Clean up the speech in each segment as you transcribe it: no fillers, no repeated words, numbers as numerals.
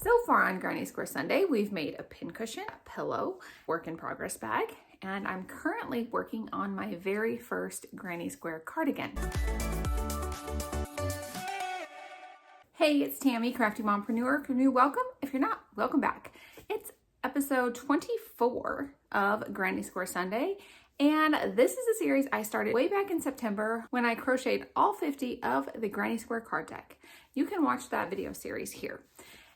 So far on Granny Square Sunday, we've made a pincushion, a pillow, work in progress bag, and I'm currently working on my very first Granny Square cardigan. Hey, it's Tammy, Crafty Mompreneur. If you're new, welcome. If you're not, welcome back. It's episode 24 of Granny Square Sunday, and this is a series I started way back in September when I crocheted all 50 of the Granny Square card deck. You can watch that video series here.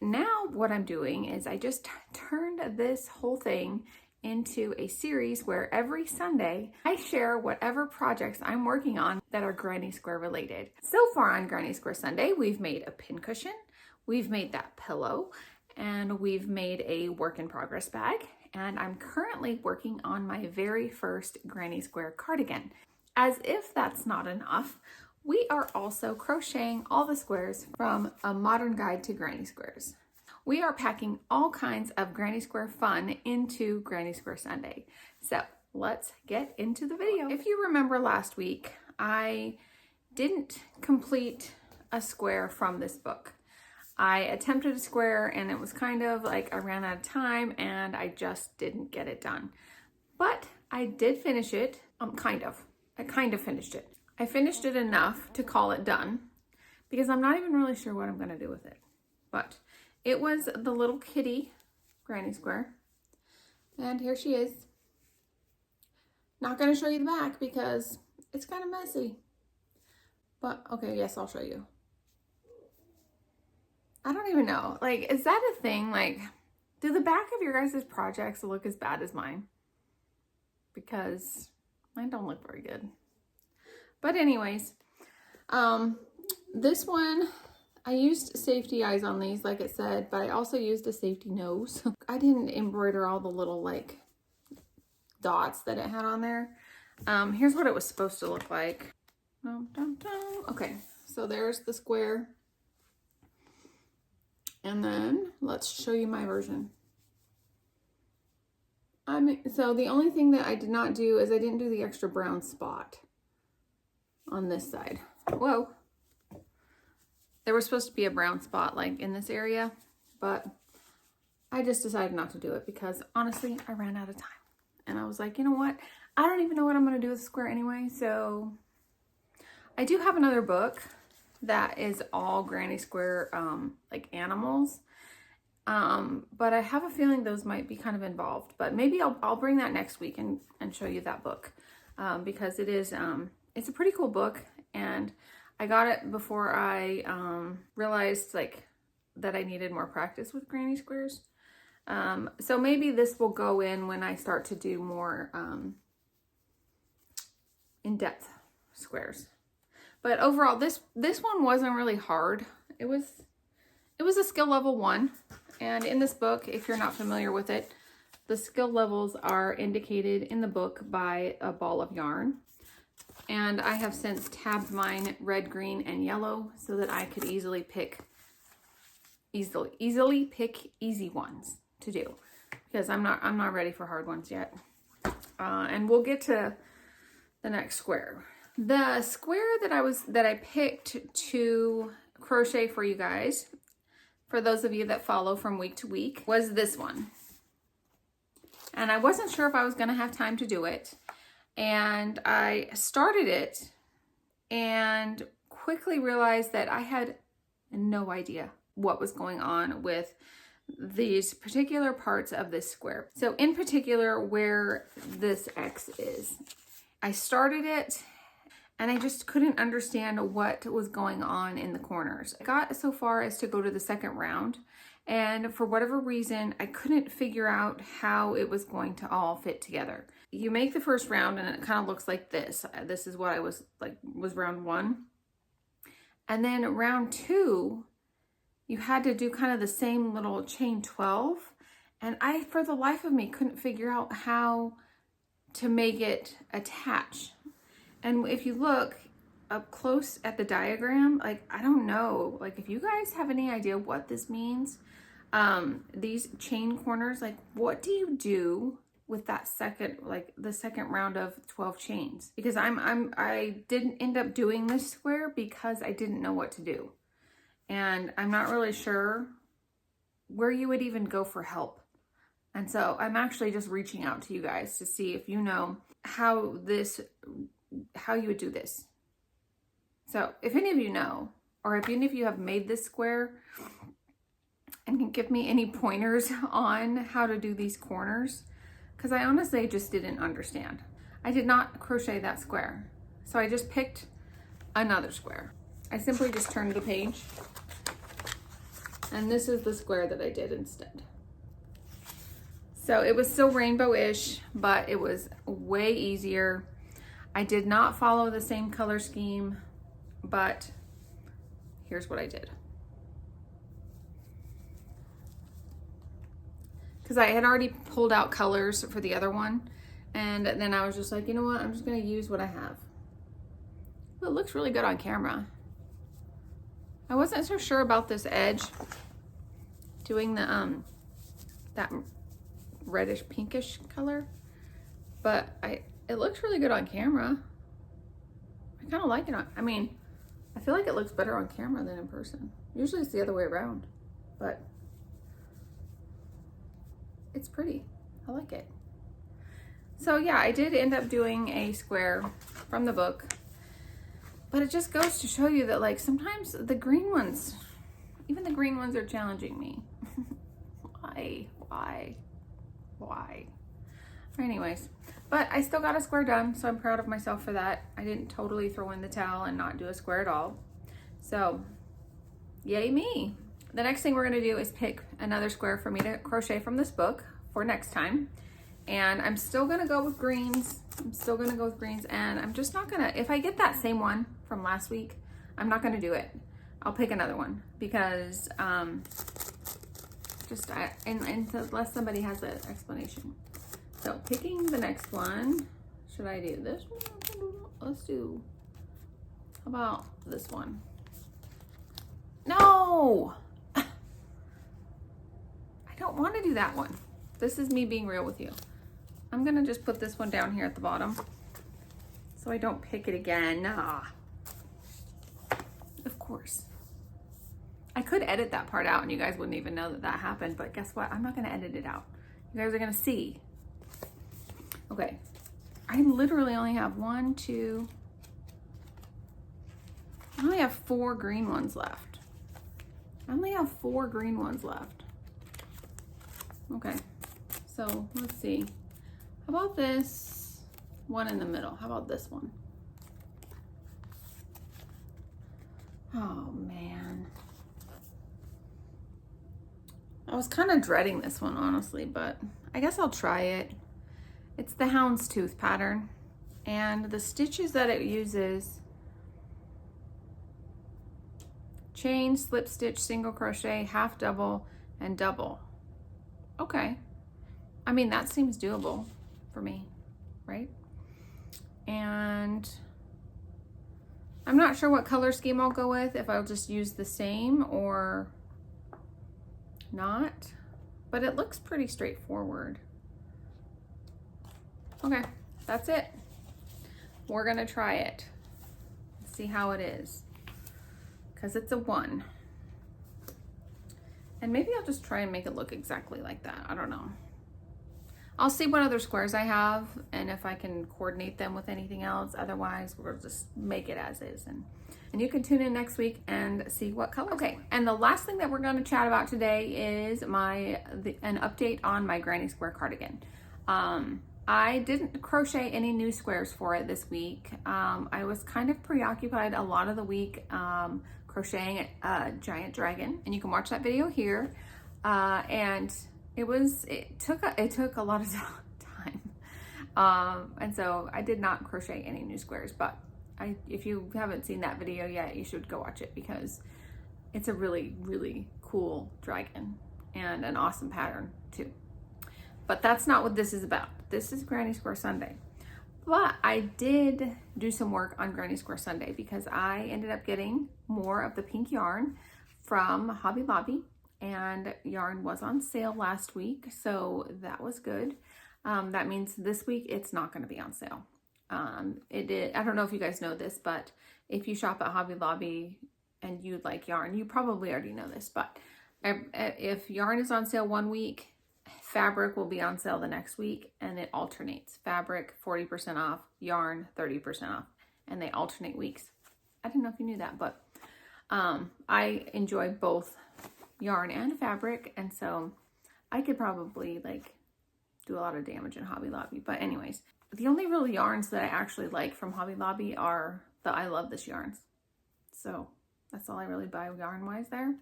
Now what I'm doing is I just turned this whole thing into a series where every Sunday I share whatever projects I'm working on that are Granny Square related. So far on Granny Square Sunday, we've made a pincushion, we've made that pillow, and we've made a work in progress bag, and I'm currently working on my very first Granny Square cardigan. As if that's not enough, we are also crocheting all the squares from A Modern Guide to Granny Squares. We are packing all kinds of Granny Square fun into Granny Square Sunday. So let's get into the video. If you remember last week, I didn't complete a square from this book. I attempted a square and it was kind of like I ran out of time and I just didn't get it done. But I did finish it, I kind of finished it. I finished it enough to call it done because I'm not even really sure what I'm going to do with it. But it was the little kitty Granny Square. And here she is. Not going to show you the back because it's kind of messy. But okay, yes, I'll show you. I don't even know. Like, is that a thing? Like, do the back of your guys' projects look as bad as mine? Because mine don't look very good. But anyways, this one, I used safety eyes on these, like it said, but I also used a safety nose. I didn't embroider all the little, like, dots that it had on there. Here's what it was supposed to look like. Okay, so there's the square. And then let's show you my version. So the only thing that I did not do is I didn't do the extra brown spot on this side. Whoa. There was supposed to be a brown spot like in this area, but I just decided not to do it because honestly, I ran out of time. And I was like, you know what? I don't even know what I'm going to do with the square anyway. So I do have another book that is all Granny Square like animals. But I have a feeling those might be kind of involved, but maybe I'll bring that next week and show you that book because it is it's a pretty cool book, and I got it before I realized like that I needed more practice with Granny Squares. So maybe this will go in when I start to do more in-depth squares. But overall, this one wasn't really hard. It was a skill level 1. And in this book, if you're not familiar with it, the skill levels are indicated in the book by a ball of yarn. And I have since tabbed mine red, green, and yellow so that I could easily pick easy ones to do because I'm not ready for hard ones yet. And we'll get to the next square. The square that I picked to crochet for you guys, for those of you that follow from week to week, was this one. And I wasn't sure if I was going to have time to do it. And I started it and quickly realized that I had no idea what was going on with these particular parts of this square. So in particular, where this X is. I started it and I just couldn't understand what was going on in the corners. I got so far as to go to the second round, and for whatever reason, I couldn't figure out how it was going to all fit together. You make the first round and it kind of looks like this. This is what I was round 1. And then round 2, you had to do kind of the same little chain 12. And I, for the life of me, couldn't figure out how to make it attach. And if you look up close at the diagram, like, I don't know, like if you guys have any idea what this means, these chain corners, like what do you do with that the second round of 12 chains? Because I didn't end up doing this square because I didn't know what to do. And I'm not really sure where you would even go for help. And so I'm actually just reaching out to you guys to see if you know how you would do this. So if any of you know, or if any of you have made this square and can give me any pointers on how to do these corners, because I honestly just didn't understand. I did not crochet that square. So I just picked another square. I simply just turned the page, and this is the square that I did instead. So it was still rainbow-ish, but it was way easier. I did not follow the same color scheme, but here's what I did. Because I had already pulled out colors for the other one, and then I was just like, you know what, I'm just gonna use what I have. Well, it looks really good on camera. I wasn't so sure about this edge, doing the that reddish pinkish color, but it looks really good on camera. I kind of like it on, I mean, I feel like it looks better on camera than in person. Usually it's the other way around, but it's pretty. I like it. So yeah, I did end up doing a square from the book, but it just goes to show you that like sometimes the green ones, even the green ones are challenging me. Why? Anyways, but I still got a square done, so I'm proud of myself for that. I didn't totally throw in the towel and not do a square at all. So yay me. The next thing we're gonna do is pick another square for me to crochet from this book for next time. And I'm still gonna go with greens. And I'm just not gonna, if I get that same one from last week, I'm not gonna do it. I'll pick another one because unless somebody has an explanation. So picking the next one, should I do this one? Let's do, how about this one? No! I don't want to do that one. This is me being real with you. I'm gonna just put this one down here at the bottom so I don't pick it again. Of course. I could edit that part out and you guys wouldn't even know that that happened, but guess what? I'm not gonna edit it out. You guys are gonna see. Okay, I literally only have I only have 4 green ones left. Okay, so let's see. How about this one in the middle? How about this one? Oh man. I was kind of dreading this one, honestly, but I guess I'll try it. It's the houndstooth pattern, and the stitches that it uses: chain, slip stitch, single crochet, half double, and double. Okay. I mean, that seems doable for me, right? And I'm not sure what color scheme I'll go with, if I'll just use the same or not, but it looks pretty straightforward. Okay, that's it. We're gonna try it, see how it is, because it's a 1. And maybe I'll just try and make it look exactly like that. I don't know. I'll see what other squares I have and if I can coordinate them with anything else. Otherwise, we'll just make it as is. And you can tune in next week and see what color. Okay, and the last thing that we're going to chat about today is an update on my granny square cardigan. I didn't crochet any new squares for it this week. I was kind of preoccupied a lot of the week crocheting a giant dragon, and you can watch that video here. And it took a lot of time. And so I did not crochet any new squares, but if you haven't seen that video yet, you should go watch it because it's a really, really cool dragon and an awesome pattern too. But that's not what this is about. This is Granny Square Sunday. But I did do some work on Granny Square Sunday because I ended up getting more of the pink yarn from Hobby Lobby, and yarn was on sale last week, so that was good. That means this week it's not going to be on sale. I don't know if you guys know this, but if you shop at Hobby Lobby and you like yarn, you probably already know this, but If yarn is on sale one week, fabric will be on sale the next week, and it alternates. Fabric 40% off, yarn 30% off, and they alternate weeks. I didn't know if you knew that, but I enjoy both yarn and fabric, and so I could probably like do a lot of damage in Hobby Lobby. But anyways, the only real yarns that I actually like from Hobby Lobby are the I Love This yarns. So that's all I really buy yarn wise there.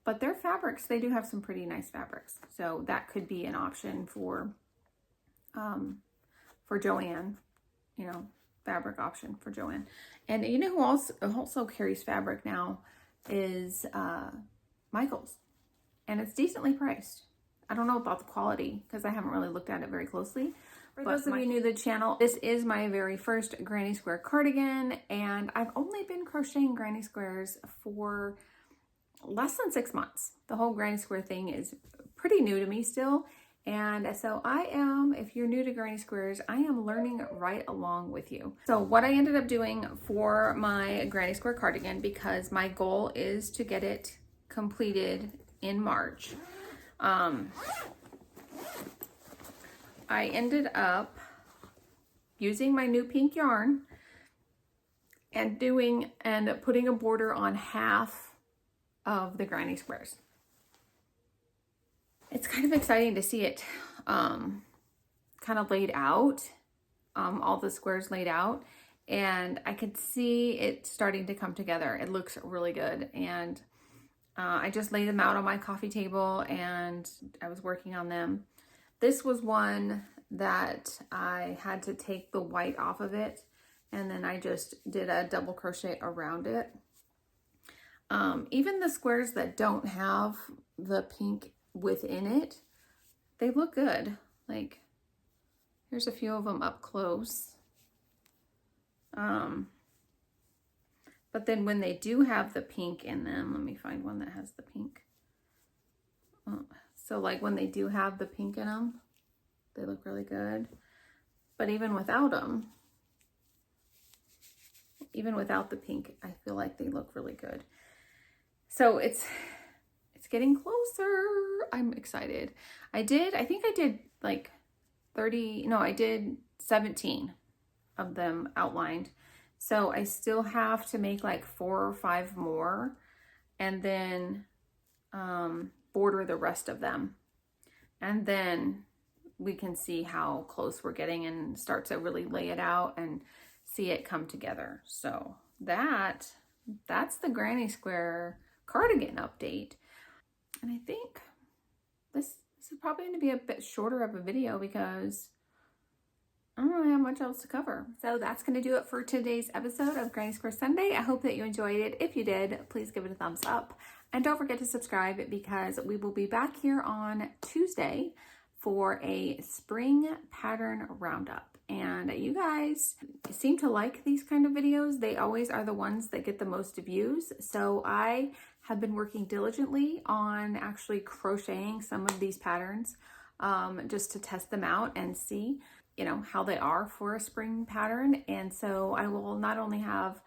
But their fabrics, they do have some pretty nice fabrics. So that could be an option for Joanne, you know, fabric option for Joanne. And you know who also carries fabric now is Michaels. And it's decently priced. I don't know about the quality because I haven't really looked at it very closely. For those of you new to the channel, this is my very first granny square cardigan, and I've only been crocheting granny squares for less than 6 months. The whole granny square thing is pretty new to me still. And so I am, if you're new to granny squares, I am learning right along with you. So what I ended up doing for my granny square cardigan, because my goal is to get it completed in March, I ended up using my new pink yarn and putting a border on half of the granny squares. It's kind of exciting to see it kind of laid out, all the squares laid out, and I could see it starting to come together. It looks really good, and I just laid them out on my coffee table and I was working on them. This was one that I had to take the white off of it, and then I just did a double crochet around it. Even the squares that don't have the pink within it, they look good. Like, here's a few of them up close. But then when they do have the pink in them, let me find one that has the pink. So like when they do have the pink in them, they look really good. But even without them, even without the pink, I feel like they look really good. So it's getting closer. I'm excited. I think I did like 30, no, I did 17 of them outlined. So I still have to make like 4 or 5 more and then border the rest of them. And then we can see how close we're getting and start to really lay it out and see it come together. So that's the granny square cardigan update. And I think this is probably going to be a bit shorter of a video because I don't really have much else to cover. So that's going to do it for today's episode of Granny Square Sunday. I hope that you enjoyed it. If you did, please give it a thumbs up. And don't forget to subscribe because we will be back here on Tuesday for a spring pattern roundup. And you guys seem to like these kind of videos. They always are the ones that get the most views. So I have been working diligently on actually crocheting some of these patterns just to test them out and see, you know, how they are for a spring pattern. And so I will not only have,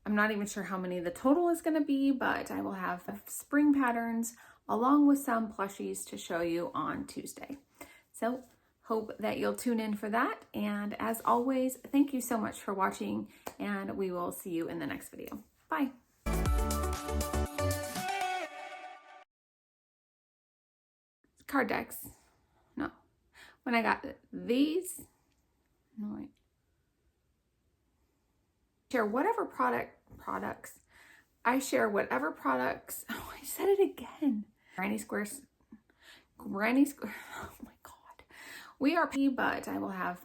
I'm not even sure how many the total is going to be, but I will have spring patterns along with some plushies to show you on Tuesday. So hope that you'll tune in for that. And as always, thank you so much for watching, and we will see you in the next video. Bye. Card decks. No. When I got these, no wait. Share whatever products. I share whatever products. Oh, I said it again. Granny Square. Oh my God. We are, but I will have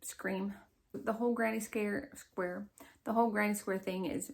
scream. The whole Granny Square. The whole Granny Square thing is